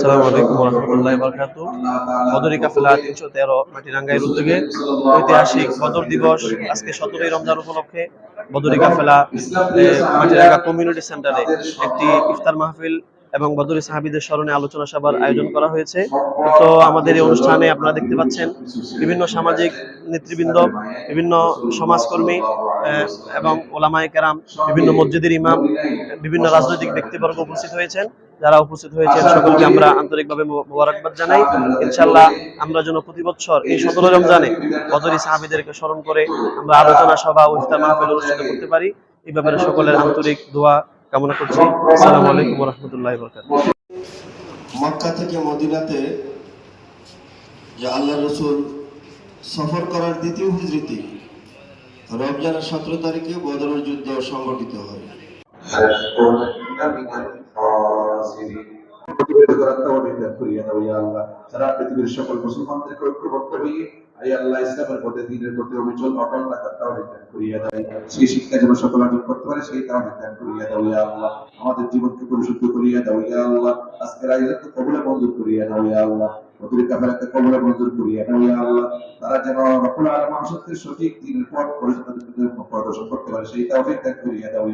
আসসালামু আলাইকুম ওয়া রাহমাতুল্লাহি ওয়া বারাকাতুহু। বদরি কাফেলা ৩১৩ মাটিরাঙ্গাইয়ের উদ্যোগে ঐতিহাসিক বদর দিবস আজকে ১৭ই রমজান উপলক্ষে বদরি কাফেলা মাটিরাঙ্গা কমিউনিটি সেন্টারে একটি ইফতার মাহফিল এবং বদরি সাহাবীদের স্মরণে আলোচনা সভার আয়োজন করা হয়েছে। তো আমাদের এই অনুষ্ঠানে আপনারা দেখতে পাচ্ছেন বিভিন্ন সামাজিক নেতৃবৃন্দ, বিভিন্ন সমাজকর্মী এবং ওলামায়ে কেরাম, বিভিন্ন মসজিদের ইমাম, বিভিন্ন রাজনৈতিক ব্যক্তিবর্গ উপস্থিত হয়েছেন। যারা উপস্থিত হয়েছেন সকলকে আমরা আন্তরিকভাবে মোবারকবাদ জানাই। ইনশাআল্লাহ আমরা যেন প্রতি বছর এই ১৭ রমজানে বদরি সাহাবীদেরকে স্মরণ করে আমরা আলোচনা সভা ও ইফতার মাহফিল অনুষ্ঠিত করতে পারি। এই ব্যাপারে সকলের আন্তরিক দোয়া কামনা করছি। আসসালামু আলাইকুম ওয়া রাহমাতুল্লাহি ওয়া বারাকাতুহু। মক্কা থেকে মদিনাতে যে আল্লাহ রসুল সফর করার দ্বিতীয় হিজরীতে রমজানের ১৭ তারিখে বদরের যুদ্ধ সংঘটিত হয়। সারা পৃথিবীর সকল মুসলমানদেরকে ঐক্যবদ্ধ হয়ে আল্লাহ ইসলামের পথে দ্বীনের প্রতি অবিচল অটল থাকার তাওফিক দান করিয়া দাও। সেই শিক্ষা যেন সকল অর্জন করতে পারে সেই তাওফিক দান করিয়া দাও ইয়া আল্লাহ। আমাদের জীবনকে পরিশুদ্ধ করিয়া দাও ইয়া আল্লাহ। আজকের আয়োজনকে কবুলে মঞ্জুর করিয়া দাও ইয়া আল্লাহ। বদরি কাফেলাকে কবুলে মঞ্জুর করিয়া দাও ইয়া আল্লাহ। তারা যেন রব্বুল আলামিনের সঠিক দ্বীনের পথ প্রদর্শন করতে পারে সেই তাওফিক দান করিয়া দাও।